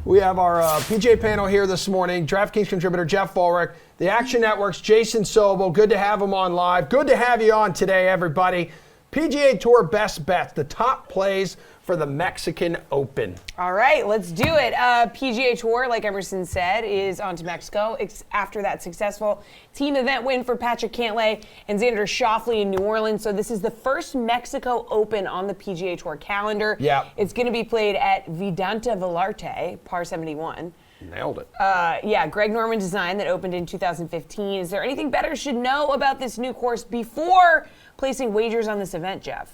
We have our PGA panel here this morning. DraftKings contributor Geoff Ulrich, the Action Network's Jason Sobel. Good to have him on live. Good to have you on today, everybody. PGA Tour Best Bets, the top plays for the Mexican Open. All right, let's do it. PGA Tour, like Emerson said, is on to Mexico after that successful team event win for Patrick Cantlay and Xander Schauffele in New Orleans. So this is the first Mexico Open on the PGA Tour calendar. Yeah. It's going to be played at Vidanta Vallarta, par 71. Nailed it. Yeah, Greg Norman design that opened in 2015. Is there anything better should know about this new course before placing wagers on this event, Geoff?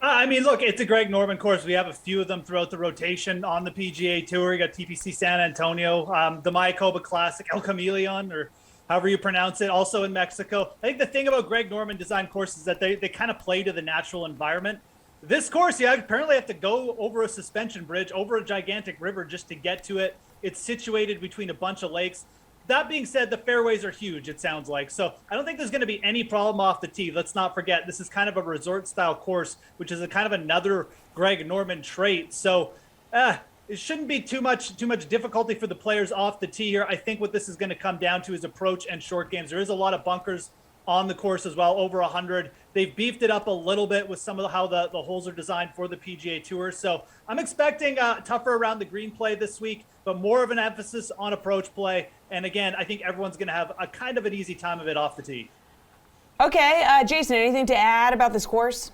I mean, look, it's a Greg Norman course. We have a few of them throughout the rotation on the PGA Tour. You got TPC San Antonio, the Mayakoba Classic, El Chameleon, or however you pronounce it, also in Mexico. I think the thing about Greg Norman design courses is that they kind of play to the natural environment. This course, you apparently have to go over a suspension bridge, over a gigantic river just to get to it. It's situated between a bunch of lakes. That being said, the fairways are huge, it sounds like. So I don't think there's going to be any problem off the tee. Let's not forget, this is kind of a resort-style course, which is a kind of another Greg Norman trait. So it shouldn't be too much difficulty for the players off the tee here. I think what this is going to come down to is approach and short games. There is a lot of bunkers on the course as well, over 100. They've beefed it up a little bit with some of how the holes are designed for the PGA Tour. So I'm expecting tougher around the green play this week, but more of an emphasis on approach play. And again, I think everyone's going to have a kind of an easy time of it off the tee. Okay, Jason, anything to add about this course?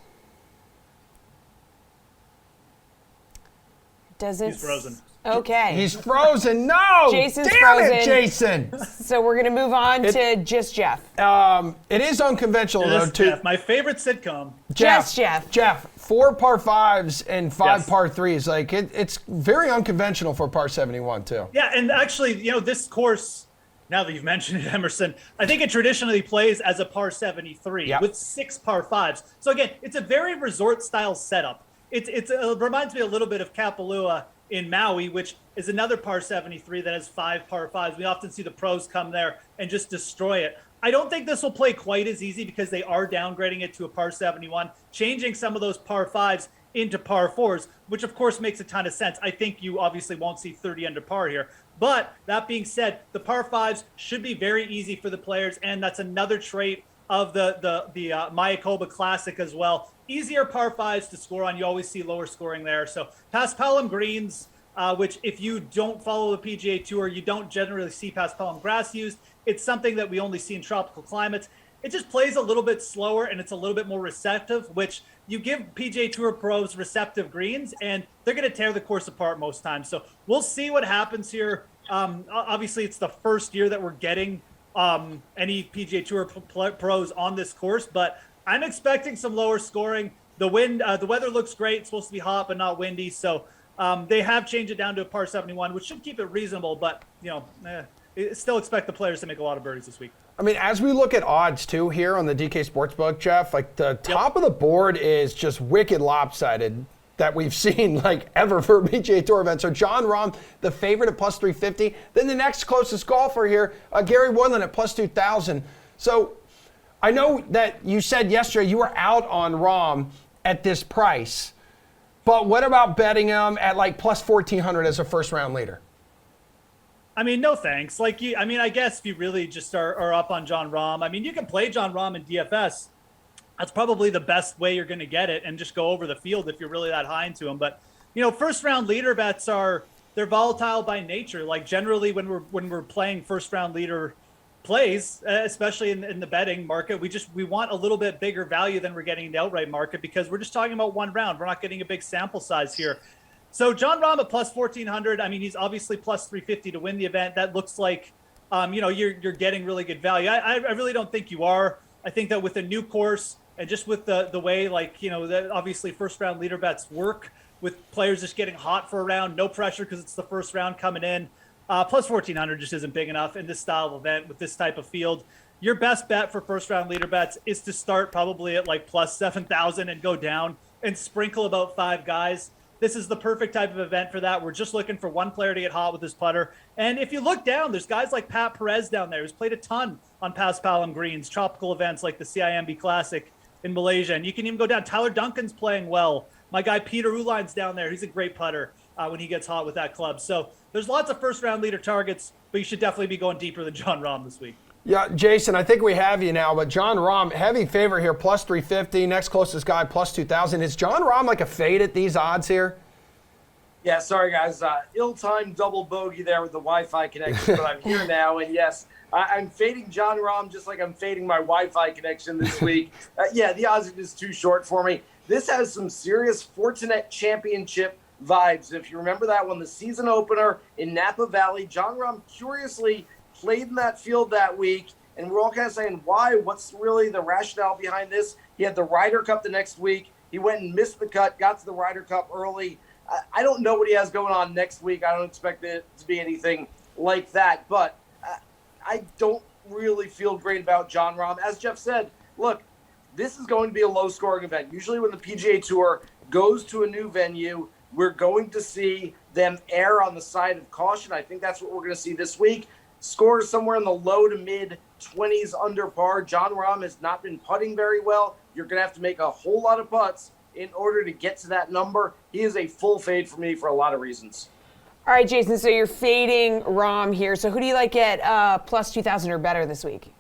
He's frozen. Okay. He's frozen. No! Jason's Damn frozen. it, Jason! So we're going to move on to just Geoff. It is unconventional, though, too. Jeff, my favorite sitcom. Just Geoff. Jeff, 4 par 5s and 5 Yes. par 3s. Like, it's very unconventional for par 71, too. Yeah, and actually, this course, now that you've mentioned it, Emerson, I think it traditionally plays as a par 73 with 6 par 5s. So again, it's a very resort-style setup. It reminds me a little bit of Kapalua in Maui, which is another par 73 that has 5 par 5s. We often see the pros come there and just destroy it. I don't think this will play quite as easy because they are downgrading it to a par 71, changing some of those par 5s into par 4s, which of course makes a ton of sense. I think you obviously won't see 30 under par here. But that being said, the par 5s should be very easy for the players, and that's another trait of the Mayakoba Classic as well. Easier par 5s to score on. You always see lower scoring there. So Paspalum greens, which if you don't follow the PGA Tour, you don't generally see Paspalum grass used. It's something that we only see in tropical climates. It just plays a little bit slower and it's a little bit more receptive, which you give PGA Tour pros receptive greens and they're going to tear the course apart most times. So we'll see what happens here. Obviously, it's the first year that we're getting any PGA Tour pros on this course, but I'm expecting some lower scoring. The weather looks great. It's supposed to be hot, but not windy. So they have changed it down to a par 71, which should keep it reasonable. But, still expect the players to make a lot of birdies this week. I mean, as we look at odds, too, here on the DK Sportsbook, Jeff, like the top of the board is just wicked lopsided that we've seen, like, ever for a PGA Tour event. So Jon Rahm, the favorite at plus 350. Then the next closest golfer here, Gary Woodland at plus 2,000. So I know that you said yesterday you were out on Rahm at this price, but what about betting him at like plus 1,400 as a first-round leader? I mean, no thanks. I guess if you really just are up on Jon Rahm, I mean, you can play Jon Rahm in DFS. That's probably the best way you're going to get it and just go over the field if you're really that high into him. But, first-round leader bets they're volatile by nature. Like generally when we're playing first-round leader plays, especially in the betting market, we want a little bit bigger value than we're getting in the outright market because we're just talking about one round. We're not getting a big sample size here. So Jon Rahm at plus 1,400. I mean, he's obviously plus 350 to win the event. That looks like, you're getting really good value. I really don't think you are. I think that with a new course and just with the way, that obviously first round leader bets work with players just getting hot for a round, no pressure because it's the first round coming in. Plus 1,400 just isn't big enough in this style of event with this type of field. Your best bet for first round leader bets is to start probably at like plus 7,000 and go down and sprinkle about 5 guys. This is the perfect type of event for that. We're just looking for one player to get hot with his putter. And if you look down, there's guys like Pat Perez down there who's played a ton on Paspalum greens, tropical events like the CIMB Classic in Malaysia. And you can even go down. Tyler Duncan's playing well My guy Peter Uline's down there. He's a great putter when he gets hot with that club. So there's lots of first-round leader targets, but you should definitely be going deeper than Jon Rahm this week. Yeah, Jason, I think we have you now, but Jon Rahm, heavy favorite here, plus 350. Next closest guy, plus 2,000. Is Jon Rahm like a fade at these odds here? Yeah, sorry, guys. Ill-timed double bogey there with the Wi-Fi connection, but I'm here now. And, yes, I'm fading Jon Rahm just like I'm fading my Wi-Fi connection this week. Yeah, the odds are just too short for me. This has some serious Fortinet Championship vibes. If you remember that one, the season opener in Napa Valley, Jon Rahm curiously played in that field that week, and we're all kind of saying, why? What's really the rationale behind this? He had the Ryder Cup the next week. He went and missed the cut, got to the Ryder Cup early. I don't know what he has going on next week. I don't expect it to be anything like that, but I don't really feel great about Jon Rahm. As Geoff said, look, this is going to be a low-scoring event. Usually when the PGA Tour goes to a new venue, we're going to see them err on the side of caution. I think that's what we're going to see this week. Scores somewhere in the low to mid-20s under par. Jon Rahm has not been putting very well. You're going to have to make a whole lot of putts in order to get to that number. He is a full fade for me for a lot of reasons. All right, Jason, so you're fading Rahm here. So who do you like at plus 2,000 or better this week?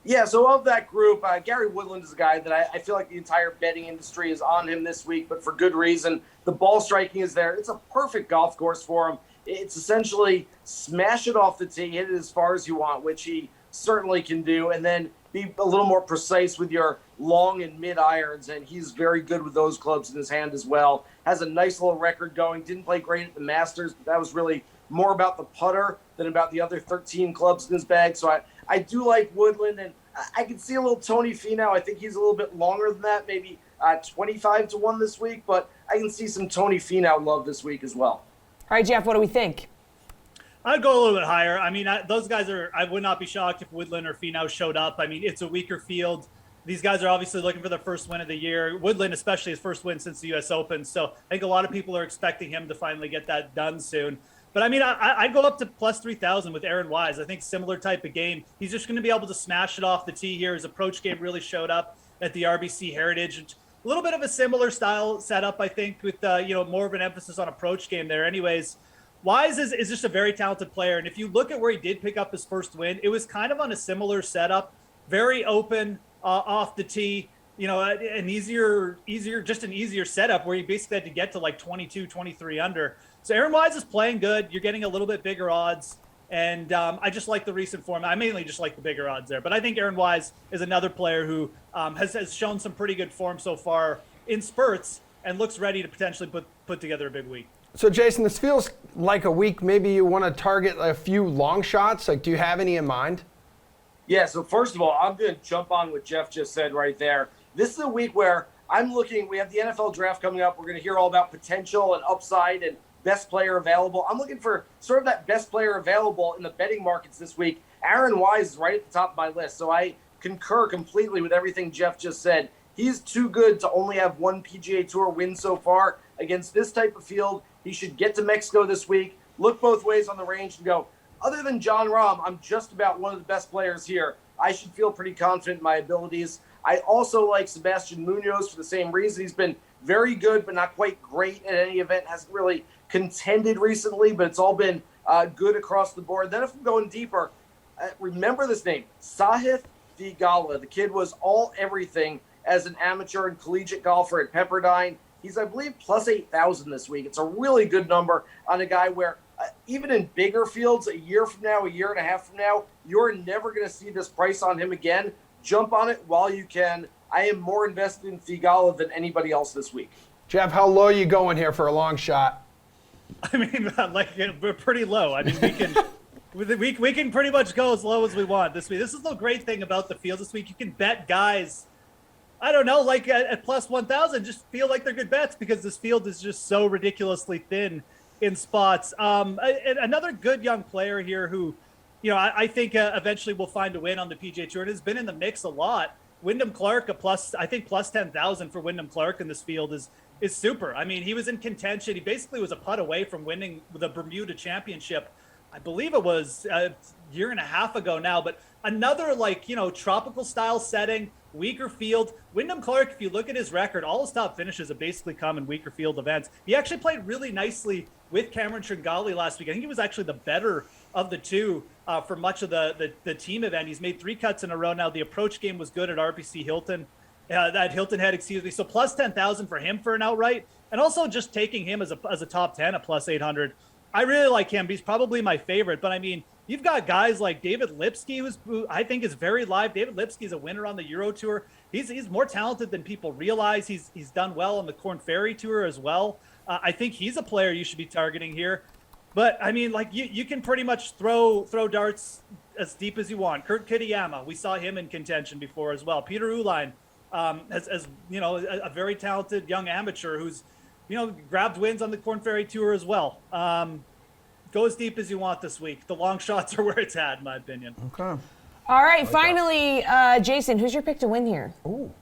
Yeah, so of that group, Gary Woodland is a guy that I feel like the entire betting industry is on him this week, but for good reason. The ball striking is there. It's a perfect golf course for him. It's essentially smash it off the tee, hit it as far as you want, which he certainly can do, and then be a little more precise with your long and mid irons, and he's very good with those clubs in his hand as well. Has a nice little record going. Didn't play great at the Masters, but that was really more about the putter than about the other 13 clubs in his bag. So I do like Woodland, and I can see a little Tony Finau. I think he's a little bit longer than that, maybe 25 to 1 this week, but I can see some Tony Finau love this week as well. All right, Geoff, what do we think? I'd go a little bit higher. I mean, those guys I would not be shocked if Woodland or Finau showed up. I mean, it's a weaker field. These guys are obviously looking for their first win of the year. Woodland, especially his first win since the U.S. Open. So I think a lot of people are expecting him to finally get that done soon. But I mean, I'd go up to plus 3,000 with Aaron Wise. I think similar type of game. He's just going to be able to smash it off the tee here. His approach game really showed up at the RBC Heritage. A little bit of a similar style setup, I think, with more of an emphasis on approach game there. Anyways, Wise is just a very talented player. And if you look at where he did pick up his first win, it was kind of on a similar setup, very open off the tee, an easier setup where you basically had to get to like 22, 23 under. So Aaron Wise is playing good. You're getting a little bit bigger odds. And I just like the recent form. I mainly just like the bigger odds there. But I think Aaron Wise is another player who has shown some pretty good form so far in spurts and looks ready to potentially put together a big week. So, Jason, this feels like a week maybe you want to target a few long shots. Like, do you have any in mind? Yeah, so first of all, I'm going to jump on what Geoff just said right there. This is a week where I'm looking – we have the NFL draft coming up. We're going to hear all about potential and upside and best player available. I'm looking for sort of that best player available in the betting markets this week. Aaron Wise is right at the top of my list, so I concur completely with everything Geoff just said. He's too good to only have one PGA Tour win so far against this type of field. He should get to Mexico this week, look both ways on the range and go, other than Jon Rahm, I'm just about one of the best players here. I should feel pretty confident in my abilities. I also like Sebastian Munoz for the same reason. He's been very good, but not quite great at any event. Hasn't really contended recently, but it's all been good across the board. Then if I'm going deeper, remember this name, Sahith Theegala. The kid was all everything as an amateur and collegiate golfer at Pepperdine. He's, I believe, plus 8,000 this week. It's a really good number on a guy where even in bigger fields, a year from now, a year and a half from now, you're never going to see this price on him again. Jump on it while you can. I am more invested in Theegala than anybody else this week. Geoff, how low are you going here for a long shot? I mean, we're pretty low. I mean, we can pretty much go as low as we want this week. This is the great thing about the field this week. You can bet guys, I don't know, like at plus 1,000, just feel like they're good bets because this field is just so ridiculously thin in spots. Another good young player here who, I think eventually will find a win on the PGA Tour and has been in the mix a lot. Wyndham Clark, plus 10,000 for Wyndham Clark in this field is super. I mean, he was in contention. He basically was a putt away from winning the Bermuda Championship. I believe it was a year and a half ago now, but another tropical style setting, weaker field. Wyndham Clark, if you look at his record, all his top finishes have basically come in weaker field events. He actually played really nicely with Cameron Tringali last week. I think he was actually the better of the two for much of the team event. He's made 3 cuts in a row now. The approach game was good at RBC Hilton. That Hilton Head, excuse me. So plus 10,000 for him for an outright. And also just taking him as a top 10 at plus 800. I really like him. He's probably my favorite. But I mean, you've got guys like David Lipsky, who I think is very live. David Lipsky is a winner on the Euro Tour. He's more talented than people realize. He's done well on the Korn Ferry Tour as well. I think he's a player you should be targeting here. But I mean, like you can pretty much throw darts as deep as you want. Kurt Kitayama, we saw him in contention before as well. Peter Uihlein, as you know, a very talented young amateur who's, you know, grabbed wins on the Korn Ferry Tour as well. Go as deep as you want this week. The long shots are where it's at, in my opinion. Okay. All right, finally, Jason, who's your pick to win here? Ooh.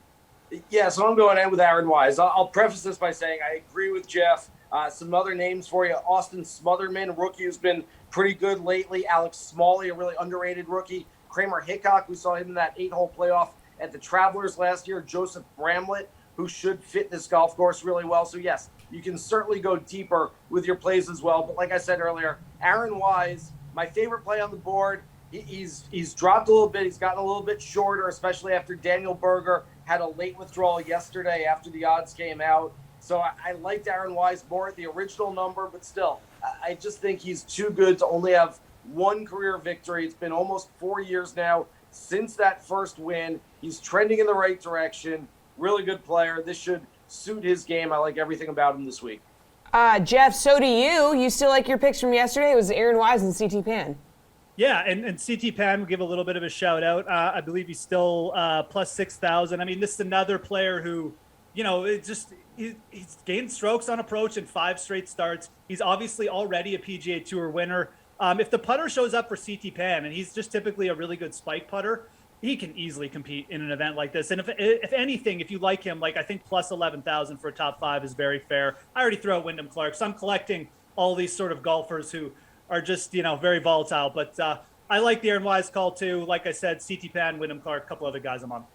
Yeah, so I'm going in with Aaron Wise. I'll preface this by saying I agree with Jeff. Some other names for you. Austin Smotherman, rookie who's been pretty good lately. Alex Smalley, a really underrated rookie. Kramer Hickok, we saw him in that 8-hole playoff at the Travelers last year. Joseph Bramlett, who should fit this golf course really well. So, yes, you can certainly go deeper with your plays as well. But like I said earlier, Aaron Wise, my favorite play on the board. He's dropped a little bit. He's gotten a little bit shorter, especially after Daniel Berger had a late withdrawal yesterday after the odds came out. So I liked Aaron Wise more at the original number, but still, I just think he's too good to only have one career victory. It's been almost 4 years now since that first win. He's trending in the right direction. Really good player. This should suit his game. I like everything about him this week. Jeff, so do you. You still like your picks from yesterday? It was Aaron Wise and CT Pan. Yeah, and CT Pan will give a little bit of a shout out. I believe he's still plus 6,000. I mean, this is another player who, you know, he's gained strokes on approach in 5 straight starts. He's obviously already a PGA Tour winner. If the putter shows up for CT Pan, and he's just typically a really good spike putter, he can easily compete in an event like this. And if anything, if you like him, like I think plus 11,000 for a top 5 is very fair. I already throw out Wyndham Clark, so I'm collecting all these sort of golfers who are just, you know, very volatile. But I like the Aaron Wise call too. Like I said, CT Pan, Wyndham Clark, a couple other guys I'm on.